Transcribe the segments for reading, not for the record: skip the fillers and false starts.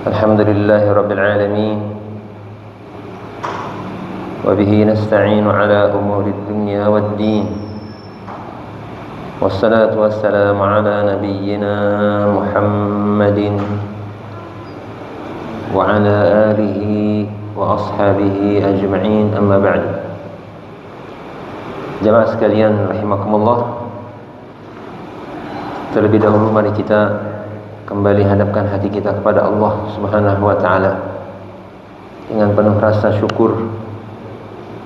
Alhamdulillahi Rabbil Alamin. Wabihi nasta'inu ala umuri dunya wad din. Wassalatu wassalamu ala nabiyyina Muhammadin wa ala alihi wa ashabihi ajma'in, amma ba'd. Jamaah sekalian rahimakumullah, terlebih dahulu mari kita kembali hadapkan hati kita kepada Allah Subhanahu wa taala dengan penuh rasa syukur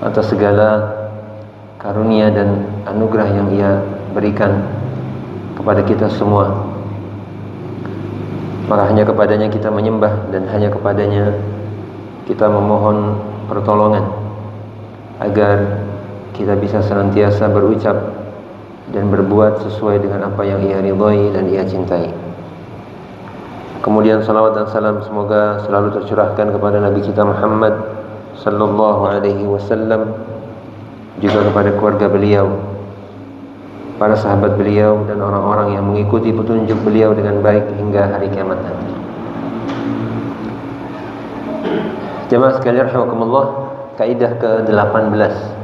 atas segala karunia dan anugerah yang Ia berikan kepada kita semua. Maka hanya kepadanya kita menyembah dan hanya kepadanya kita memohon pertolongan agar kita bisa senantiasa berucap dan berbuat sesuai dengan apa yang Ia ridhai dan Ia cintai. Kemudian salawat dan salam semoga selalu tercurahkan kepada Nabi kita Muhammad sallallahu alaihi wasallam, juga kepada keluarga beliau, para sahabat beliau dan orang-orang yang mengikuti petunjuk beliau dengan baik hingga hari kiamat nanti. Jemaah sekalian rahimakumullah, kaidah ke-18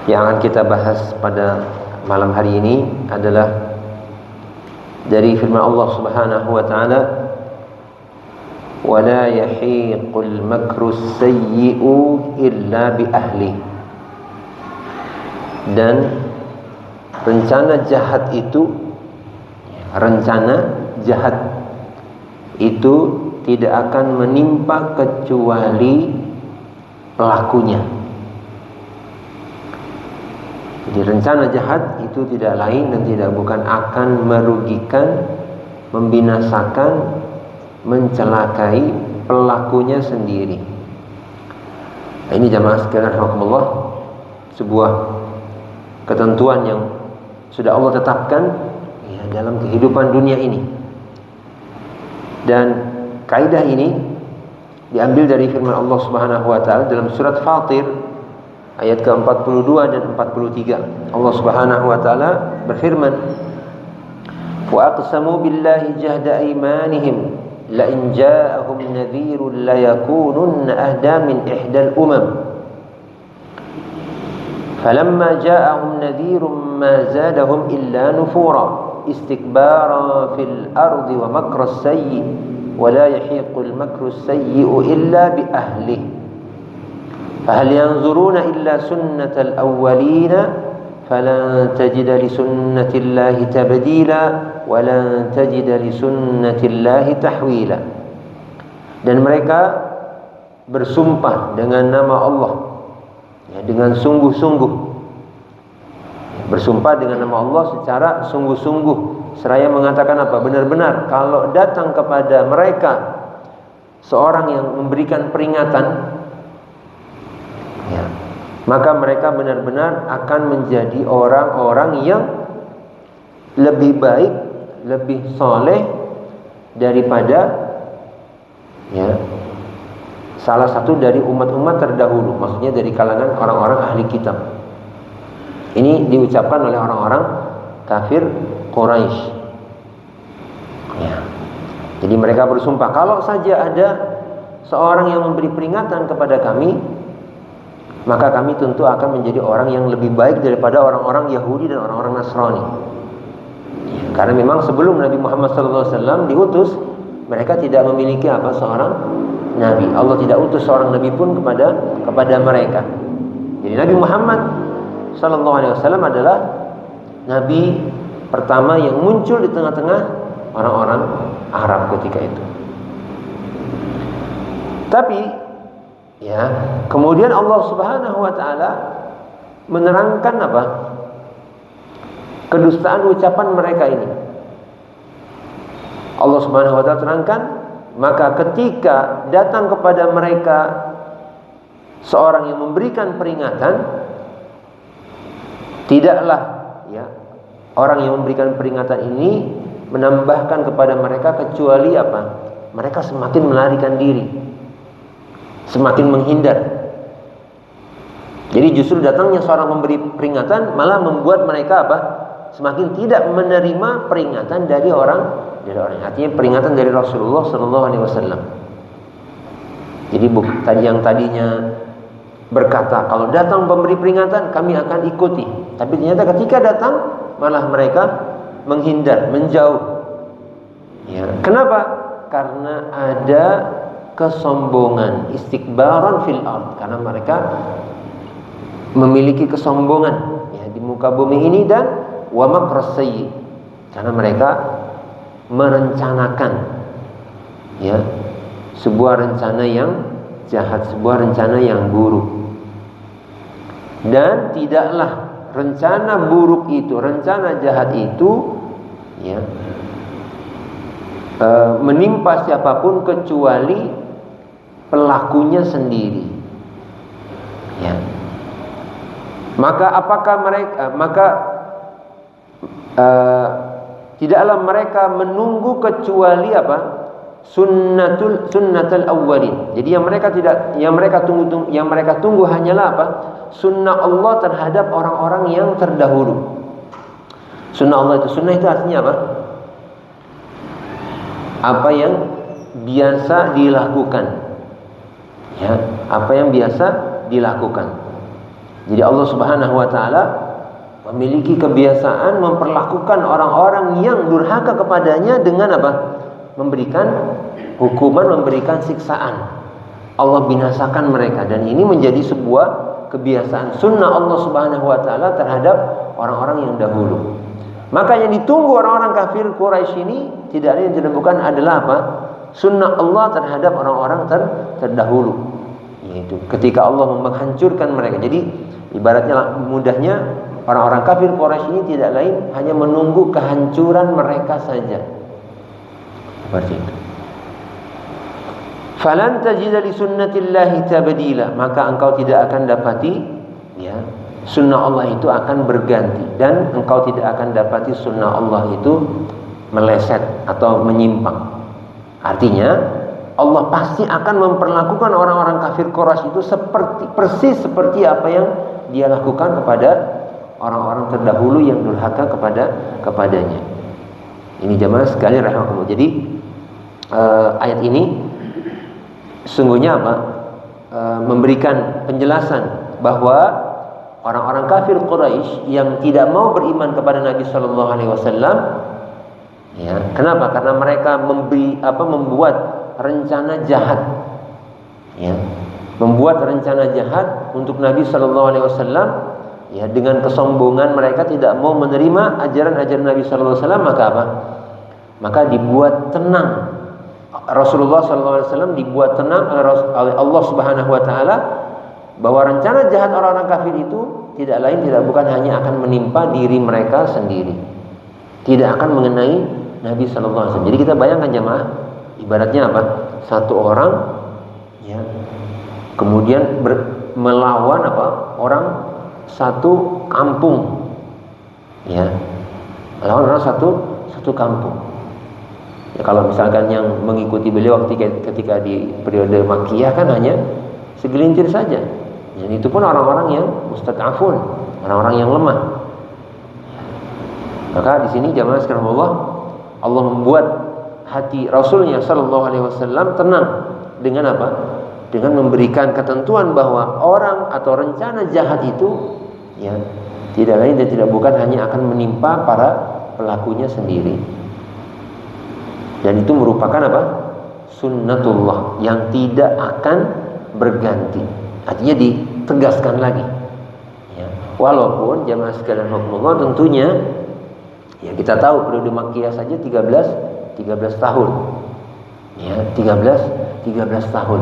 yang akan kita bahas pada malam hari ini adalah dari firman Allah Subhanahu wa taala, "Wala yahiqul makru sayyi'u illa bi ahli." Dan rencana jahat itu tidak akan menimpa kecuali pelakunya. Jadi rencana jahat itu tidak lain dan tidak bukan akan merugikan, membinasakan, mencelakai pelakunya sendiri. Nah, ini jamaah sekalian rahimakumullah, sebuah ketentuan yang sudah Allah tetapkan ya, dalam kehidupan dunia ini. Dan kaidah ini diambil dari firman Allah Subhanahu wa taala dalam surat Fatir ayat ke-42 dan 43. Allah Subhanahu wa taala berfirman, "Wa aqsamu billahi jahda aymanihim la in ja'ahum nadhirun la yakununna ahda min ihdal umam. Falamma ja'ahum nadhirun ma zadahum illa nufura istikbara fil ardi wa makra as-sayyi wa la yahiqul makru as-sayyi'u illa bi ahlihi. فهل ينظرون إلا سنة الأولين فلن تجد لسنة الله تبديلا ولن تجد لسنة الله تحويلا." Dan mereka bersumpah dengan nama Allah ya, dengan sungguh-sungguh, bersumpah dengan nama Allah secara sungguh-sungguh, seraya mengatakan apa? Benar-benar kalau datang kepada mereka seorang yang memberikan peringatan, ya, maka mereka benar-benar akan menjadi orang-orang yang lebih baik, lebih soleh daripada ya, salah satu dari umat-umat terdahulu, maksudnya dari kalangan orang-orang ahli kitab. Ini diucapkan oleh orang-orang kafir Quraisy. Ya. Jadi mereka bersumpah, kalau saja ada seorang yang memberi peringatan kepada kami, maka kami tentu akan menjadi orang yang lebih baik daripada orang-orang Yahudi dan orang-orang Nasrani. Karena memang sebelum Nabi Muhammad SAW diutus, mereka tidak memiliki seorang Nabi. Allah tidak utus seorang Nabi pun kepada mereka. Jadi Nabi Muhammad SAW adalah Nabi pertama yang muncul di tengah-tengah orang-orang Arab ketika itu. Tapi ya, kemudian Allah Subhanahu wa taala menerangkan kedustaan ucapan mereka ini. Allah Subhanahu wa taala terangkan, maka ketika datang kepada mereka seorang yang memberikan peringatan, tidaklah ya orang yang memberikan peringatan ini menambahkan kepada mereka kecuali mereka semakin melarikan diri, semakin menghindar. Jadi justru datangnya seorang memberi peringatan malah membuat mereka Semakin tidak menerima peringatan dari orang. Artinya peringatan dari Rasulullah sallallahu alaihi wasallam. Jadi yang tadinya berkata kalau datang pemberi peringatan kami akan ikuti, tapi ternyata ketika datang malah mereka menghindar, menjauh. Ya, kenapa? Karena ada kesombongan, istikbaran fil ard, karena mereka memiliki kesombongan ya di muka bumi ini, dan wa makras sayyi, karena mereka merencanakan ya sebuah rencana yang jahat, sebuah rencana yang buruk. Dan tidaklah rencana buruk itu, rencana jahat itu ya menimpa siapapun kecuali pelakunya sendiri. Ya. Maka apakah mereka tidaklah mereka menunggu kecuali apa? Sunnatul awwalin. Jadi yang mereka tunggu hanyalah apa? Sunnah Allah terhadap orang-orang yang terdahulu. Sunnah Allah itu, sunnah itu artinya apa? Apa yang biasa dilakukan. Ya, apa yang biasa dilakukan. Jadi Allah Subhanahu wa taala memiliki kebiasaan memperlakukan orang-orang yang durhaka kepadanya dengan apa? Memberikan hukuman, memberikan siksaan. Allah binasakan mereka, dan ini menjadi sebuah kebiasaan sunnah Allah Subhanahu wa taala terhadap orang-orang yang dahulu. Maka yang ditunggu orang-orang kafir Quraisy ini tidak lain tidak bukan adalah apa? Sunnah Allah terhadap orang-orang terdahulu. Yaitu ketika Allah menghancurkan mereka. Jadi ibaratnya mudahnya orang-orang kafir Quraisy ini tidak lain hanya menunggu kehancuran mereka saja. Seperti itu. Falan tajida li sunnatillahi tabdila, maka engkau tidak akan dapati ya sunnah Allah itu akan berganti, dan engkau tidak akan dapati sunnah Allah itu meleset atau menyimpang. Artinya Allah pasti akan memperlakukan orang-orang kafir Quraisy itu persis seperti apa yang dia lakukan kepada orang-orang terdahulu yang durhaka kepadanya. Ini jamaah sekalian rahimakumullah. Jadi ayat ini sungguhnya apa? Memberikan penjelasan bahwa orang-orang kafir Quraisy yang tidak mau beriman kepada Nabi Shallallahu Alaihi Wasallam, ya, kenapa? Karena mereka membuat rencana jahat, ya, membuat rencana jahat untuk Nabi Shallallahu Alaihi Wasallam, ya, dengan kesombongan mereka tidak mau menerima ajaran-ajaran Nabi Shallallahu Alaihi Wasallam, maka apa? Maka dibuat tenang. Rasulullah SAW dibuat tenang oleh Allah Subhanahu Wa Taala bahwa rencana jahat orang-orang kafir itu tidak lain tidak bukan hanya akan menimpa diri mereka sendiri, tidak akan mengenai Nabi SAW. Jadi kita bayangkan jemaah, ibaratnya apa? Satu orang, ya, kemudian melawan apa? Orang satu kampung, ya, melawan orang satu kampung. Ya, kalau misalkan yang mengikuti beliau ketika di periode Makkiyah kan hanya segelintir saja. Dan itu pun orang-orang yang mustad'afun, orang-orang yang lemah. Maka di sini jamaah sekalian Allah membuat hati Rasulnya Shallallahu Alaihi Wasallam tenang dengan apa? Dengan memberikan ketentuan bahwa orang atau rencana jahat itu, ya, tidak lain dan tidak bukan hanya akan menimpa para pelakunya sendiri. Dan itu merupakan apa? Sunnatullah yang tidak akan berganti. Artinya ditegaskan lagi. Ya. Walaupun jamaah sekalian rahimakumullah tentunya, ya, kita tahu periode Makkiyah saja 13 tahun. Ya, 13 tahun.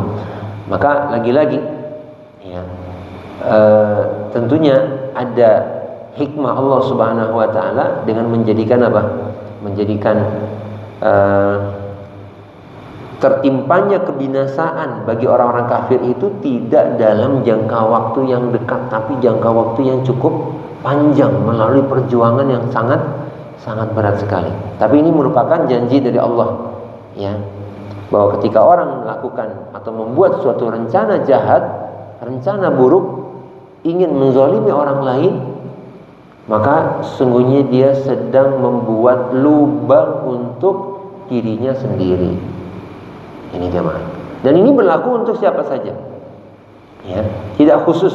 Maka lagi-lagi, ya, tentunya ada hikmah Allah Subhanahu Wa Taala dengan menjadikan apa? Menjadikan tertimpanya kebinasaan bagi orang-orang kafir itu tidak dalam jangka waktu yang dekat, tapi jangka waktu yang cukup panjang melalui perjuangan yang sangat berat sekali. Tapi ini merupakan janji dari Allah, ya, bahwa ketika orang melakukan atau membuat suatu rencana jahat, rencana buruk, ingin menzalimi orang lain, maka sungguhnya dia sedang membuat lubang untuk dirinya sendiri. Ini jemaah. Dan ini berlaku untuk siapa saja. Ya, tidak khusus.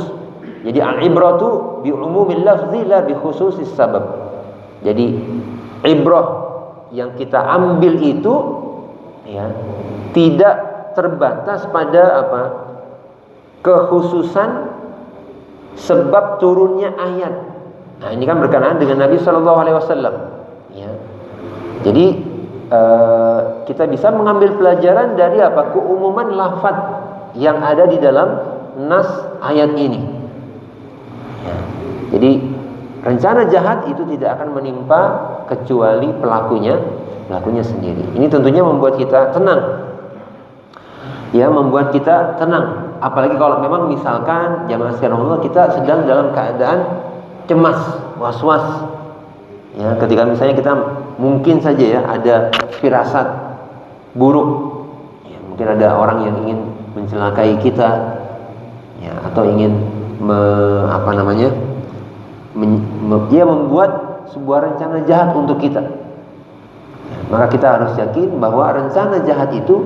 Jadi al-ibratu bi umumil lafzi la bi khususis sabab. Jadi ibrah yang kita ambil itu ya tidak terbatas pada apa? Kekhususan sebab turunnya ayat. Nah, ini kan berkenaan dengan Nabi sallallahu alaihi wasallam. Ya. Jadi kita bisa mengambil pelajaran dari apa? Keumuman lafaz yang ada di dalam nas ayat ini. Ya. Jadi rencana jahat itu tidak akan menimpa kecuali pelakunya sendiri. Ini tentunya membuat kita tenang. Ya, membuat kita tenang. Apalagi kalau memang misalkan jamaah sekalian Allah kita sedang dalam keadaan cemas, was-was. Ya, ketika misalnya kita mungkin saja ya ada firasat buruk. Ya, mungkin ada orang yang ingin mencelakai kita. Ya, atau ingin membuat sebuah rencana jahat untuk kita. Ya, maka kita harus yakin bahwa rencana jahat itu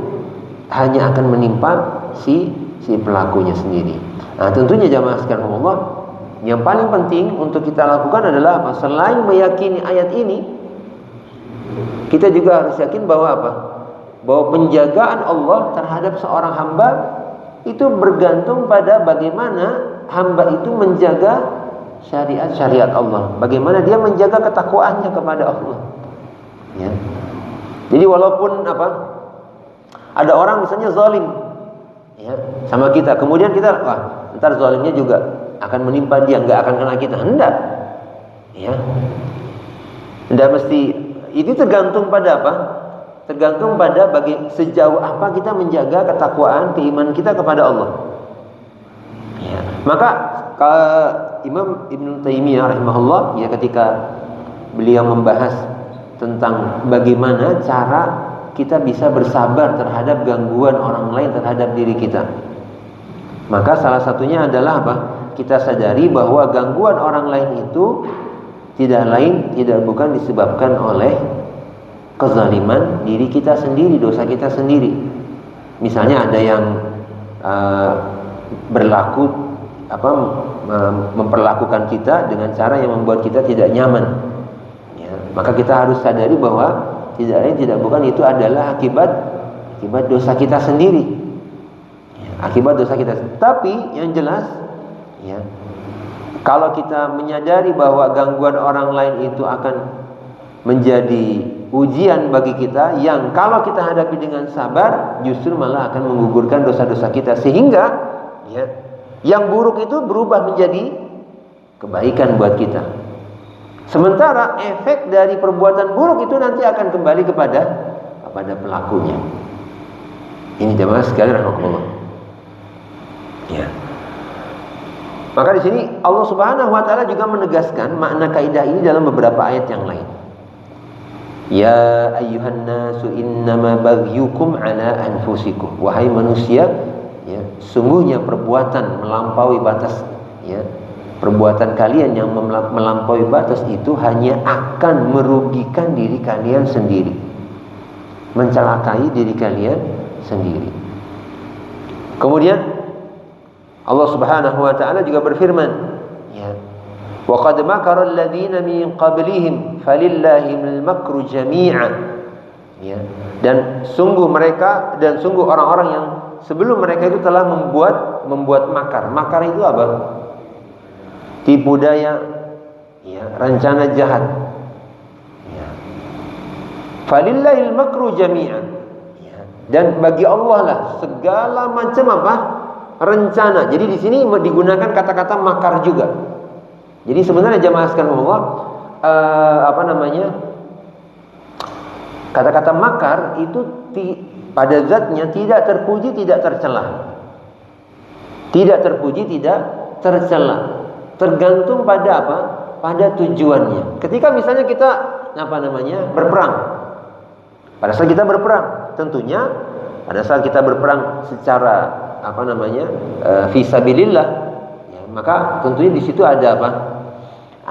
hanya akan menimpa si pelakunya sendiri. Nah, tentunya jamaah sekalian Allah, yang paling penting untuk kita lakukan adalah apa? Selain meyakini ayat ini, kita juga harus yakin bahwa apa? Bahwa penjagaan Allah terhadap seorang hamba itu bergantung pada bagaimana hamba itu menjaga syariat Allah. Bagaimana dia menjaga ketakwaannya kepada Allah. Ya. Jadi walaupun apa? Ada orang misalnya zalim ya, sama kita, kemudian kita ntar zalimnya juga akan menimpa dia, nggak akan kena kita. Hendak ya, hendak mesti. Itu tergantung pada apa? Tergantung pada sejauh apa kita menjaga ketakwaan, keimanan kita kepada Allah. Ya. Maka Imam Ibnu Taimiyah rahimahullah ya, ketika beliau membahas tentang bagaimana cara kita bisa bersabar terhadap gangguan orang lain terhadap diri kita, maka salah satunya adalah apa? Kita sadari bahwa gangguan orang lain itu tidak bukan disebabkan oleh kezaliman diri kita sendiri, dosa kita sendiri. Misalnya ada yang memperlakukan kita dengan cara yang membuat kita tidak nyaman. Ya, maka kita harus sadari bahwa tidak bukan itu adalah akibat dosa kita sendiri. Ya, akibat dosa kita. Tapi yang jelas, ya, kalau kita menyadari bahwa gangguan orang lain itu akan menjadi ujian bagi kita, yang kalau kita hadapi dengan sabar, justru malah akan menggugurkan dosa-dosa kita, sehingga ya, yang buruk itu berubah menjadi kebaikan buat kita. Sementara efek dari perbuatan buruk itu nanti akan kembali kepada pelakunya. Ini jemaah sekalian rahimakumullah. Ya. Maka di sini Allah Subhanahu wa taala juga menegaskan makna kaidah ini dalam beberapa ayat yang lain. Ya ayyuhan nasu innama baghyukum ala anfusikum. Wahai manusia, ya, sungguhnya perbuatan melampaui batas, ya, perbuatan kalian yang melampaui batas itu hanya akan merugikan diri kalian sendiri, mencelakai diri kalian sendiri. Kemudian Allah Subhanahu wa taala juga berfirman, ya, wa qad makara alladziina min qablihim falillahil makru jami'an. Ya, dan sungguh orang-orang yang sebelum mereka itu telah membuat makar. Makar itu apa? Tipu daya, ya, rencana jahat. Ya. Falillahil makru jami'an. Ya. Dan bagi Allah lah segala macam apa? Rencana. Jadi di sini digunakan kata-kata makar juga. Jadi sebenarnya jamaah sekalian Allah, kata-kata makar itu pada zatnya tidak terpuji, tidak tercela. Tidak terpuji, tidak tercela. Tergantung pada apa? Pada tujuannya. Ketika misalnya kita berperang. Pada saat kita berperang, tentunya pada saat kita berperang secara fisabilillah, ya, maka tentunya di situ ada apa?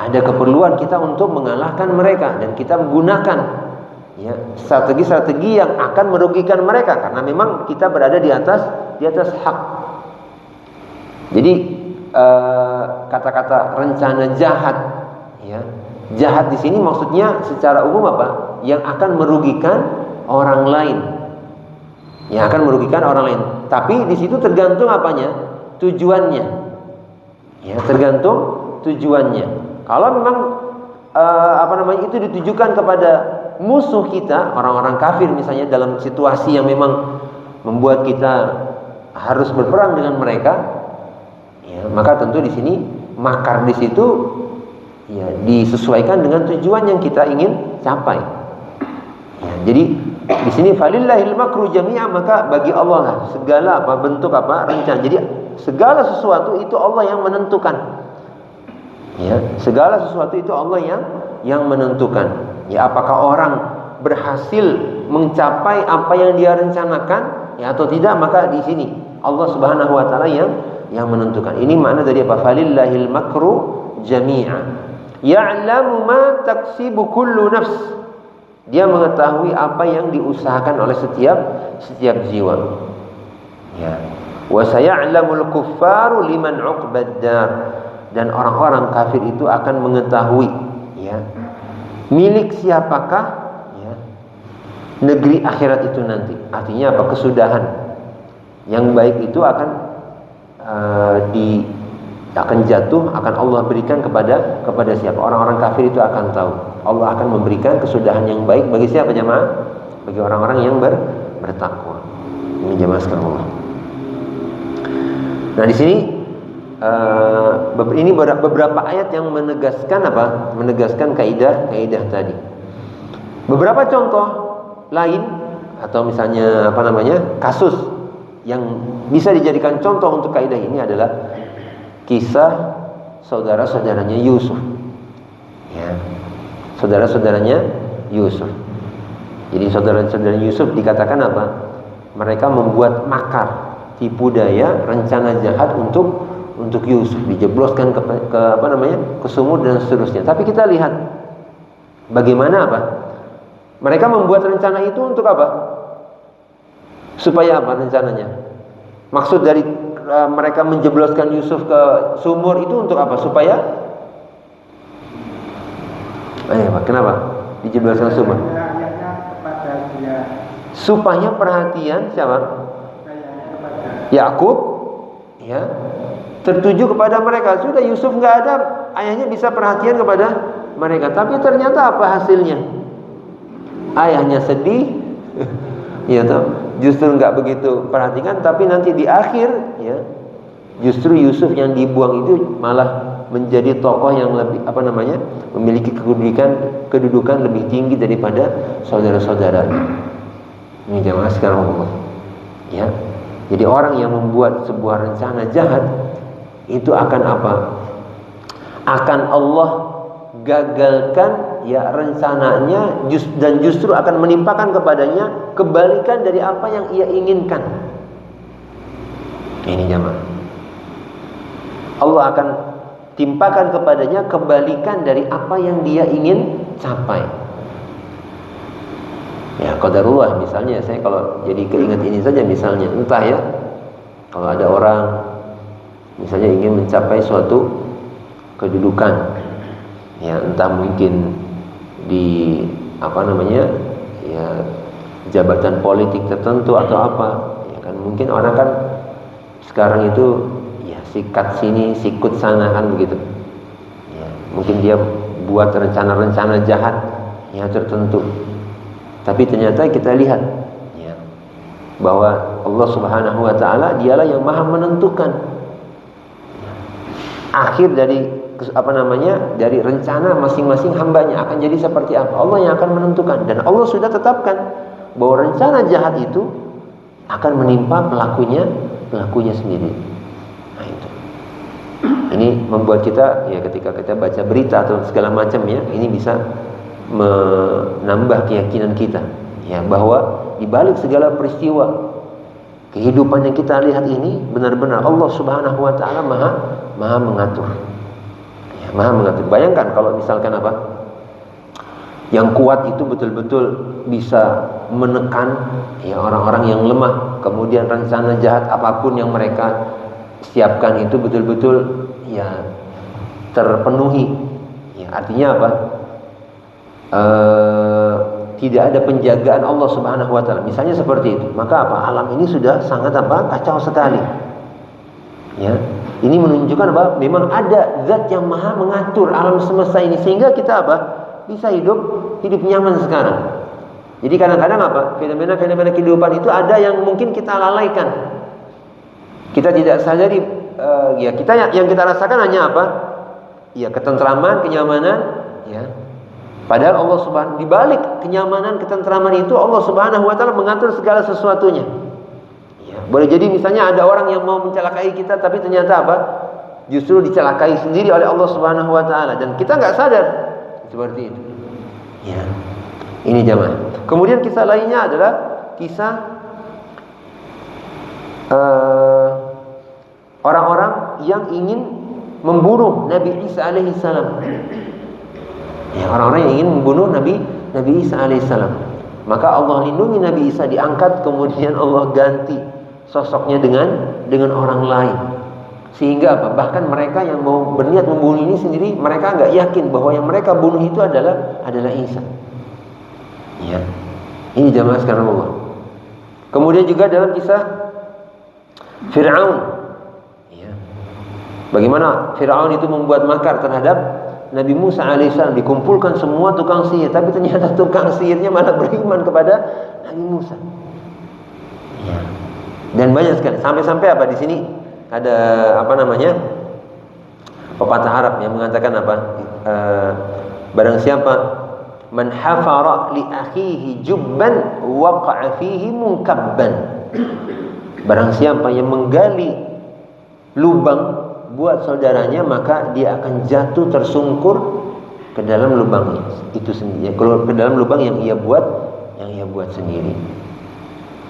ada keperluan kita untuk mengalahkan mereka, dan kita menggunakan ya strategi-strategi yang akan merugikan mereka karena memang kita berada di atas hak. Jadi kata-kata rencana jahat, ya, jahat di sini maksudnya secara umum apa? Yang akan merugikan orang lain, yang akan merugikan orang lain. Tapi di situ tergantung apanya? Tujuannya. Ya, tergantung tujuannya. Kalau memang itu ditujukan kepada musuh kita, orang-orang kafir misalnya, dalam situasi yang memang membuat kita harus berperang dengan mereka, ya, maka tentu di sini makar di situ ya disesuaikan dengan tujuan yang kita ingin capai. Ya, jadi di sini falillahil makru jami'a, maka bagi Allah lah segala bentuk rencana. Jadi segala sesuatu itu Allah yang menentukan. Ya, segala sesuatu itu Allah yang menentukan. Ya, apakah orang berhasil mencapai apa yang dia rencanakan ya atau tidak, maka di sini Allah Subhanahu wa taala yang menentukan. Ini makna dari apa? Falillahil makru jami'a. Ya'lamu ma taksibu kullu nafs. Dia mengetahui apa yang diusahakan oleh setiap jiwa. Ya. Wa saya'lamul kuffaru liman 'uqbad dar. Dan orang-orang kafir itu akan mengetahui ya milik siapakah ya negeri akhirat itu nanti. Artinya apa? Kesudahan yang baik itu akan jatuh, akan Allah berikan kepada siapa. Orang-orang kafir itu akan tahu Allah akan memberikan kesudahan yang baik bagi siapa jemaah? Bagi orang-orang yang bertakwa. Ini jemaah sekalian. Nah, di sini ini beberapa ayat yang menegaskan kaidah tadi. Beberapa contoh lain atau misalnya kasus yang bisa dijadikan contoh untuk kaidah ini adalah kisah saudara-saudaranya Yusuf. Ya. Saudara-saudaranya Yusuf. Jadi saudara-saudaranya Yusuf dikatakan apa? Mereka membuat makar, tipu daya, rencana jahat untuk Yusuf, dijebloskan ke sumur dan seterusnya. Tapi kita lihat bagaimana mereka membuat rencana itu untuk apa? Supaya apa rencananya? Maksud dari mereka menjebloskan Yusuf ke sumur itu untuk apa? Supaya kenapa dijebloskan ke sumur? Supaya perhatian siapa? Yakub ya tertuju kepada mereka. Sudah Yusuf nggak ada, ayahnya bisa perhatian kepada mereka. Tapi ternyata apa hasilnya? Ayahnya sedih, ya toh, justru nggak begitu perhatikan. Tapi nanti di akhir, ya, justru Yusuf yang dibuang itu malah menjadi tokoh yang lebih memiliki kedudukan lebih tinggi daripada saudara-saudaranya. Ini jamaah sekarang, ya. Jadi orang yang membuat sebuah rencana jahat itu akan apa? Akan Allah gagalkan ya rencananya, dan justru akan menimpakan kepadanya kebalikan dari apa yang ia inginkan. Ini jamaah. Allah akan timpakan kepadanya kebalikan dari apa yang dia ingin capai. Ya qadarullah, misalnya saya kalau jadi keinget ini saja, misalnya entah ya, kalau ada orang misalnya ingin mencapai suatu kedudukan, ya entah mungkin di ya jabatan politik tertentu atau apa, ya kan mungkin orang kan sekarang itu ya sikat sini sikut sana kan begitu, ya mungkin dia buat rencana-rencana jahat ya tertentu. Tapi ternyata kita lihat ya, bahwa Allah Subhanahu wa taala dialah yang Maha menentukan akhir dari dari rencana masing-masing hambanya akan jadi seperti apa. Allah yang akan menentukan, dan Allah sudah tetapkan bahwa rencana jahat itu akan menimpa pelakunya sendiri. Nah, itu. Ini membuat kita ya ketika kita baca berita atau segala macam ya, ini bisa menambah keyakinan kita ya bahwa di balik segala peristiwa kehidupan yang kita lihat ini benar-benar Allah Subhanahu wa taala maha mengatur. Ya, Maha mengatur. Bayangkan kalau misalkan apa? Yang kuat itu betul-betul bisa menekan ya orang-orang yang lemah. Kemudian rencana jahat apapun yang mereka siapkan itu betul-betul ya terpenuhi. Ya, artinya apa? Tidak ada penjagaan Allah Subhanahu wa taala. Misalnya seperti itu. Maka apa? Alam ini sudah sangat apa? Kacau sekali. Ya. Ini menunjukkan apa? Memang ada zat yang Maha mengatur alam semesta ini sehingga kita apa? Bisa hidup nyaman sekarang. Jadi kadang-kadang apa? Fenomena-fenomena kehidupan itu ada yang mungkin kita lalaikan. Kita tidak sadari ya kita yang kita rasakan hanya apa? Ya ketentraman, kenyamanan, ya. Padahal Allah Subhanahu di balik kenyamanan, ketentraman itu Allah Subhanahu wa taala mengatur segala sesuatunya. Ya, boleh jadi misalnya ada orang yang mau mencelakai kita tapi ternyata apa? Justru dicelakai sendiri oleh Allah Subhanahu wa taala dan kita nggak sadar. Seperti itu. Ya. Ini jamaah. Kemudian kisah lainnya adalah kisah orang-orang yang ingin membunuh Nabi Isa alaihi salam. Ya, orang-orang yang ingin membunuh Nabi Isa alaihissalam. Maka Allah lindungi Nabi Isa, diangkat, kemudian Allah ganti sosoknya dengan orang lain. Sehingga apa? Bahkan mereka yang mau berniat membunuh ini sendiri, mereka nggak yakin bahwa yang mereka bunuh itu adalah Isa. Ya, ini jamaah sekalian Allah. Kemudian juga dalam kisah Fir'aun, ya, bagaimana Fir'aun itu membuat makar terhadap Nabi Musa alaihissalam, dikumpulkan semua tukang sihir, tapi ternyata tukang sihirnya malah beriman kepada Nabi Musa. Ya. Dan banyak sekali. Sampai-sampai apa di sini ada apa namanya pepatah Arab yang mengatakan apa? Barang siapa man hafara li akhihi jubban waqa'a fihi munkabban. Barang siapa yang menggali lubang buat saudaranya, maka dia akan jatuh tersungkur ke dalam lubang itu sendiri, ke dalam lubang yang ia buat sendiri.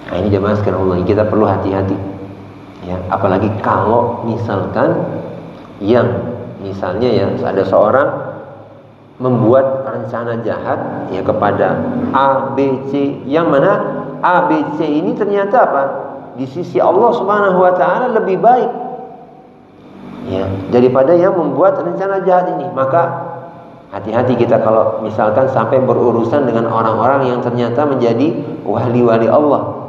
Nah, ini jemaah sekalian Allah, kita perlu hati-hati. Ya, apalagi kalau misalkan misalnya ya ada seorang membuat rencana jahat ya kepada A, B, C, yang mana A, B, C ini ternyata apa? Di sisi Allah Subhanahu wa taala lebih baik. Ya, daripada yang membuat rencana jahat ini. Maka hati-hati kita kalau misalkan sampai berurusan dengan orang-orang yang ternyata menjadi wali-wali Allah.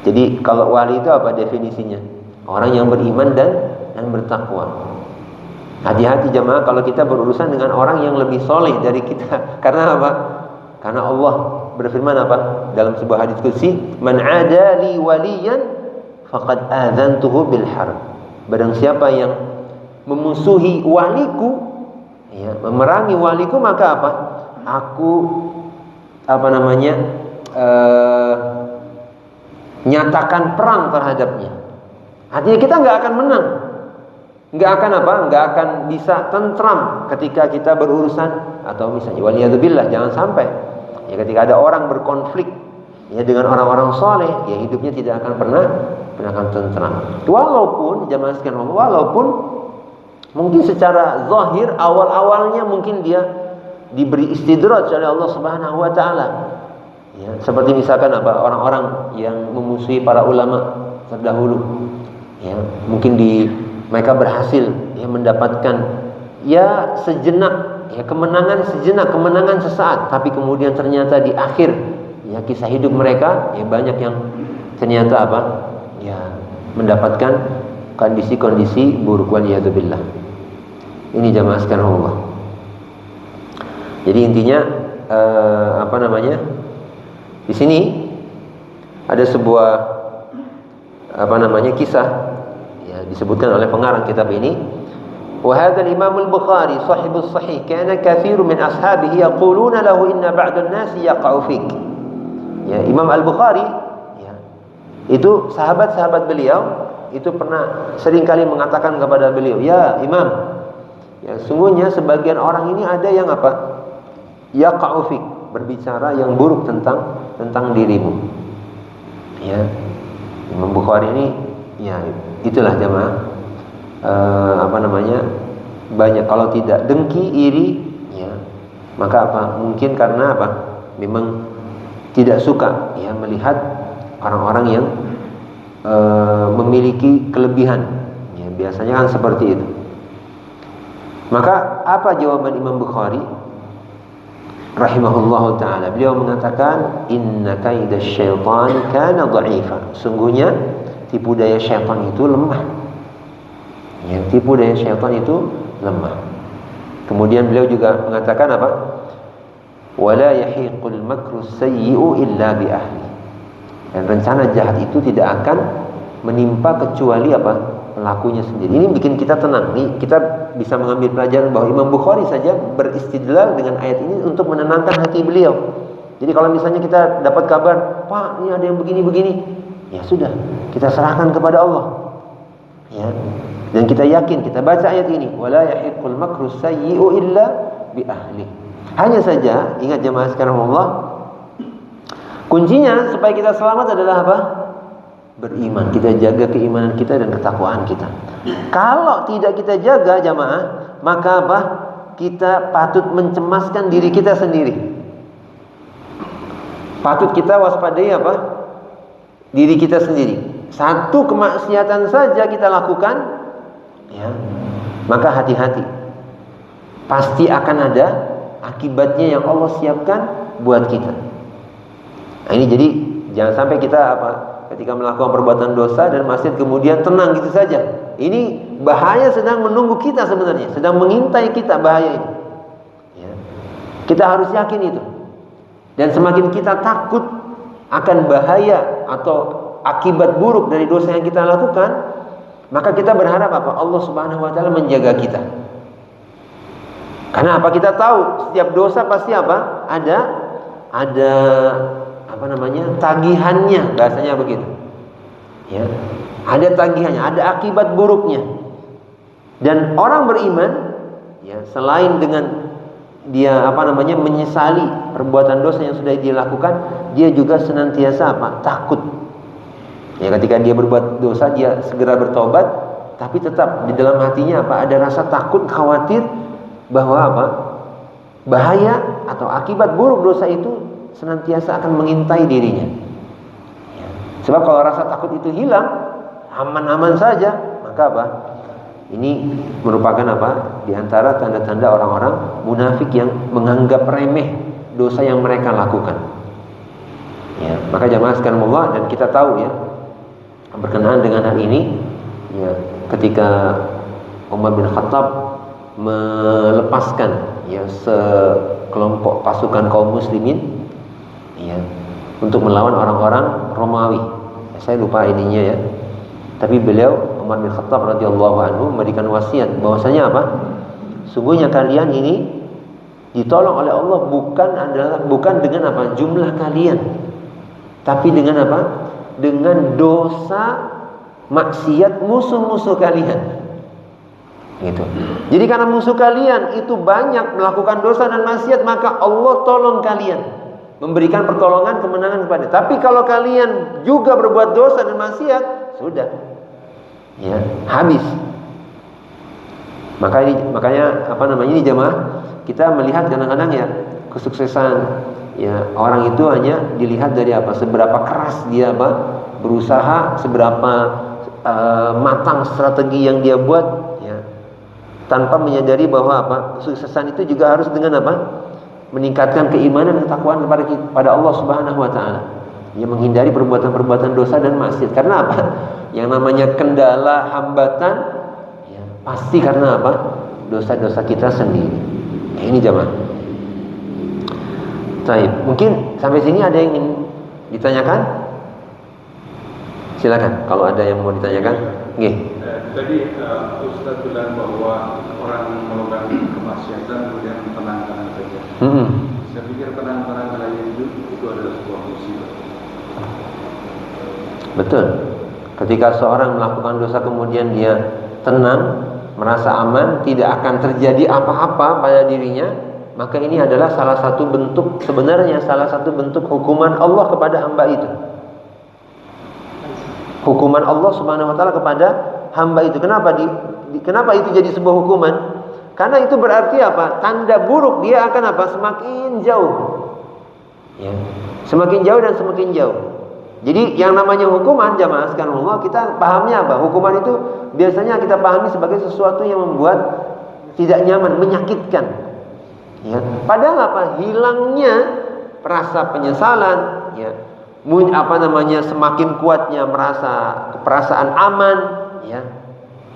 Jadi kalau wali itu apa definisinya? Orang yang beriman dan bertakwa. Hati-hati jemaah kalau kita berurusan dengan orang yang lebih soleh dari kita. Karena apa? Karena Allah berfirman apa? Dalam sebuah hadis qudsi, "Man 'ada li waliyan faqad adzantuhu bil harb." Barang siapa yang memusuhi waliku, ya, memerangi waliku, maka apa? Aku nyatakan perang terhadapnya. Artinya kita nggak akan menang, nggak akan bisa tentram ketika kita berurusan, atau misalnya waliyadzubillah, jangan sampai ya ketika ada orang berkonflik ya dengan orang-orang soleh, ya hidupnya tidak akan pernah akan tentram. Walaupun jamaah sekalian, walaupun mungkin secara zahir awal-awalnya mungkin dia diberi istidraj oleh Allah Subhanahu wa taala. Ya, seperti misalkan apa? Orang-orang yang memusuhi para ulama terdahulu. Ya, mungkin mereka berhasil ya mendapatkan ya sejenak ya kemenangan sesaat, tapi kemudian ternyata di akhir ya kisah hidup mereka ya banyak yang ternyata apa? Ya mendapatkan kondisi-kondisi buruk, waliyadzubillah. Ini jamaah sekalian Allah. Jadi intinya di sini ada sebuah kisah ya disebutkan oleh pengarang kitab ini. Wa hadzal Imam al-Bukhari sahibus sahih kana katsirun min ashabihi yaquluna lahu inna ba'd an-nas yaqa'u fik. Ya, Imam Al-Bukhari ya, itu sahabat-sahabat beliau itu pernah seringkali mengatakan kepada beliau, "Ya Imam, ya sungguhnya sebagian orang ini ada yang apa? Yaqa'u fik, berbicara yang buruk tentang dirimu." Ya. Imam Bukhari ini ya itulah jamaah banyak. Kalau tidak dengki, iri, ya, maka apa? Mungkin karena apa? Memang tidak suka ya melihat orang-orang yang memiliki kelebihan. Ya, biasanya kan seperti itu. Maka apa jawaban Imam Bukhari rahimahullahu ta'ala? Beliau mengatakan, inna kaidasy syaitani kana dha'ifa. Sungguhnya tipu daya syaitan itu lemah. Ya, tipu daya syaitan itu lemah. Kemudian beliau juga mengatakan apa? Wala yahiqul makru sayyi'u illa bi ahli. Dan rencana jahat itu tidak akan menimpa kecuali apa? Pelakunya sendiri. Ini bikin kita tenang. Nih kita bisa mengambil pelajaran bahwa Imam Bukhari saja beristidlal dengan ayat ini untuk menenangkan hati beliau. Jadi kalau misalnya kita dapat kabar, Pak, ini ada yang begini-begini, ya sudah, kita serahkan kepada Allah. Ya. Dan kita yakin, kita baca ayat ini, wala yahiqul makru sayyi'u illa bi ahli. Hanya saja, ingat jemaah sekalian Allah, kuncinya supaya kita selamat adalah apa? Beriman. Kita jaga keimanan kita dan ketakwaan kita. Kalau tidak kita jaga jamaah, maka apa? Kita patut mencemaskan diri kita sendiri. Patut kita waspadai apa? Diri kita sendiri. Satu kemaksiatan saja kita lakukan, ya, maka hati-hati. Pasti akan ada akibatnya yang Allah siapkan buat kita. Nah, ini jadi jangan sampai kita apa? Ketika melakukan perbuatan dosa dan maksiat kemudian tenang gitu saja. Ini bahaya sedang menunggu kita sebenarnya, sedang mengintai kita bahaya ini. Ya. Kita harus yakin itu. Dan semakin kita takut akan bahaya atau akibat buruk dari dosa yang kita lakukan, maka kita berharap apa? Allah Subhanahu wa taala menjaga kita. Karena apa? Kita tahu setiap dosa pasti apa? Ada apa namanya, tagihannya, bahasanya begitu. Ya, ada tagihannya, ada akibat buruknya. Dan orang beriman, ya, selain dengan dia apa namanya menyesali perbuatan dosa yang sudah dia lakukan, dia juga senantiasa apa? Takut. Ya, ketika dia berbuat dosa, dia segera bertobat, tapi tetap di dalam hatinya apa? Ada rasa takut, khawatir bahwa apa? Bahaya atau akibat buruk dosa itu senantiasa akan mengintai dirinya. Ya. Sebab kalau rasa takut itu hilang, aman-aman saja, maka apa? Ini merupakan apa? Di antara tanda-tanda orang-orang munafik yang menganggap remeh dosa yang mereka lakukan. Ya, maka jamaah sekalian Allah, dan kita tahu ya, berkenaan dengan hal ini, ya, ketika Umar bin Khattab melepaskan ya sekelompok pasukan kaum muslimin, ya, untuk melawan orang-orang Romawi. Ya, saya lupa ininya ya. Tapi beliau Umar bin Khattab radhiyallahu anhu memberikan wasiat bahwasanya apa? Sungguhnya kalian ini ditolong oleh Allah bukan dengan apa? Jumlah kalian. Tapi dengan apa? Dengan dosa maksiat musuh-musuh kalian. Gitu. Jadi karena musuh kalian itu banyak melakukan dosa dan maksiat, maka Allah tolong kalian, memberikan pertolongan, kemenangan kepada. Tapi kalau kalian juga berbuat dosa dan maksiat, sudah, ya, habis. Makanya apa namanya ini jemaah, kita melihat kadang-kadang ya kesuksesan ya orang itu hanya dilihat dari apa? Seberapa keras dia apa? Berusaha, seberapa matang strategi yang dia buat, ya. Tanpa menyadari bahwa apa? Kesuksesan itu juga harus dengan apa? Meningkatkan keimanan dan ketakwaan kepada Allah Subhanahu wa taala. Ya, menghindari perbuatan-perbuatan dosa dan maksiat. Karena apa? Yang namanya kendala, hambatan, ya, pasti karena apa? Dosa-dosa kita sendiri. Ya, ini jemaah. Baik, mungkin sampai sini ada yang ingin ditanyakan? Silakan kalau ada yang mau ditanyakan. Nggih. Tadi Ustaz bilang bahwa orang melakukan kemaksiatan kemudian tenang-tenang saja. Saya pikir tenang-tenang saja itu adalah sebuah musibah. Betul. Ketika seorang melakukan dosa kemudian dia tenang, merasa aman, tidak akan terjadi apa-apa pada dirinya, maka ini adalah salah satu bentuk, sebenarnya salah satu bentuk hukuman Allah kepada hamba itu. Hukuman Allah Subhanahu wa taala kepada hamba itu. Kenapa itu jadi sebuah hukuman? Karena itu berarti apa? Tanda buruk dia akan apa? Semakin jauh. Ya. Semakin jauh dan semakin jauh. Jadi yang namanya hukuman, jamaah sekalian Allah, kita pahamnya apa? Hukuman itu biasanya kita pahami sebagai sesuatu yang membuat tidak nyaman, menyakitkan. Ya. Padahal apa? Hilangnya rasa penyesalan, ya. Semakin kuatnya perasaan aman, ya.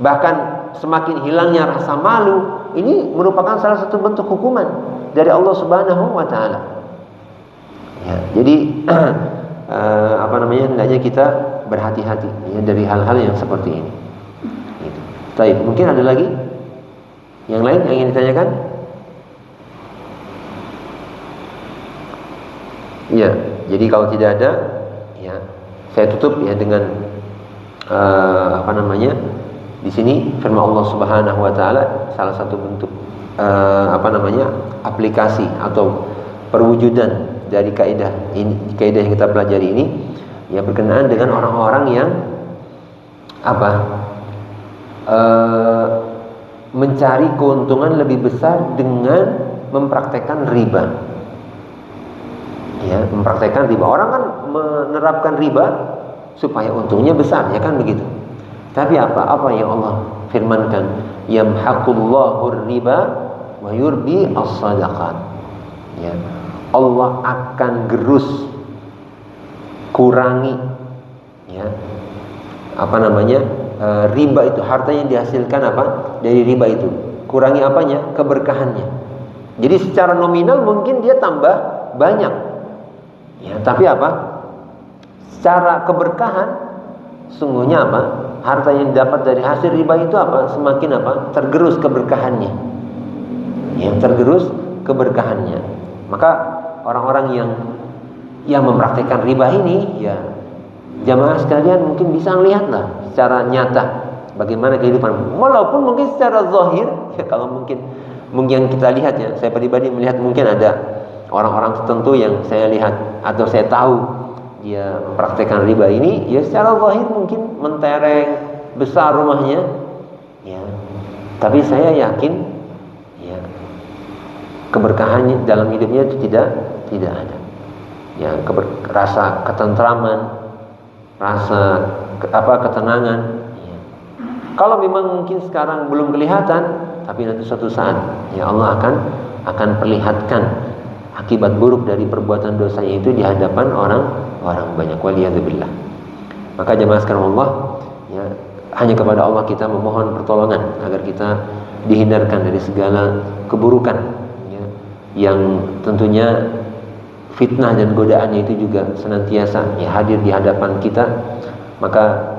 Bahkan semakin hilangnya rasa malu. Ini merupakan salah satu bentuk hukuman dari Allah Subhanahu wa taala. Ya, jadi hendaknya kita berhati-hati ya dari hal-hal yang seperti ini. Gitu. Baik, mungkin ada lagi yang lain yang ingin ditanyakan? Ya, jadi kalau tidak ada, ya saya tutup ya dengan di sini firman Allah Subhanahu wa taala, salah satu bentuk aplikasi atau perwujudan dari kaidah yang kita pelajari ini ya berkenaan dengan orang-orang yang mencari keuntungan lebih besar dengan mempraktekkan riba. Ya, mempraktekkan riba. Orang kan menerapkan riba supaya untungnya besar, ya kan begitu. Tapi apa yang Allah firmankan, yamhaqullahu riba wa yurbi as-sadaqat. Ya. Allah akan gerus kurangi ya riba itu, harta yang dihasilkan dari riba itu. Kurangi apanya? Keberkahannya. Jadi secara nominal mungkin dia tambah banyak. Ya, tapi secara keberkahan sungguhnya harta yang dapat dari hasil riba itu semakin tergerus keberkahannya. Yang tergerus keberkahannya. Maka orang-orang yang mempraktikkan riba ini ya jamaah sekalian mungkin bisa melihatlah secara nyata bagaimana kehidupan. Walaupun mungkin secara zahir ya kalau mungkin yang kita lihat ya, saya pribadi melihat mungkin ada orang-orang tertentu yang saya lihat atau saya tahu dia mempraktikkan riba ini ya secara zahir mungkin mentereng besar rumahnya ya, tapi saya yakin ya keberkahannya dalam hidupnya itu tidak ada ya, rasa ketentraman, rasa ketenangan ya. Kalau memang mungkin sekarang belum kelihatan, tapi nanti suatu saat ya Allah akan perlihatkan akibat buruk dari perbuatan dosanya itu di hadapan orang banyak. Waliyadzubillah. Maka jemaah sekalian Allah ya, hanya kepada Allah kita memohon pertolongan agar kita dihindarkan dari segala keburukan ya, yang tentunya fitnah dan godaannya itu juga senantiasa ya hadir di hadapan kita. Maka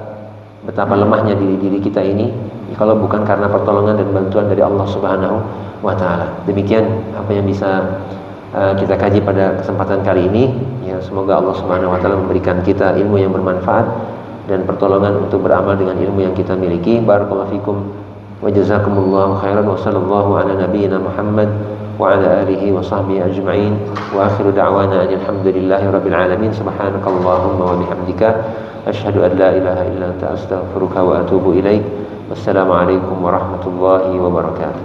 betapa lemahnya diri kita ini ya, kalau bukan karena pertolongan dan bantuan dari Allah Subhanahu wa taala. Demikian apa yang bisa kita kaji pada kesempatan kali ini ya, semoga Allah Subhanahu wa taala memberikan kita ilmu yang bermanfaat dan pertolongan untuk beramal dengan ilmu yang kita miliki. Barakallahu fikum wa jazakumullahu khairan wa sallallahu ala nabiyyina Muhammad wa ala alihi wa sahbihi ajma'in wa akhiru da'wana alhamdulillahi rabbil alamin. Subhanakallahumma wa bihamdika asyhadu an la ilaha illa anta astaghfiruka wa atubu ilaik. Wassalamu alaikum warahmatullahi wabarakatuh.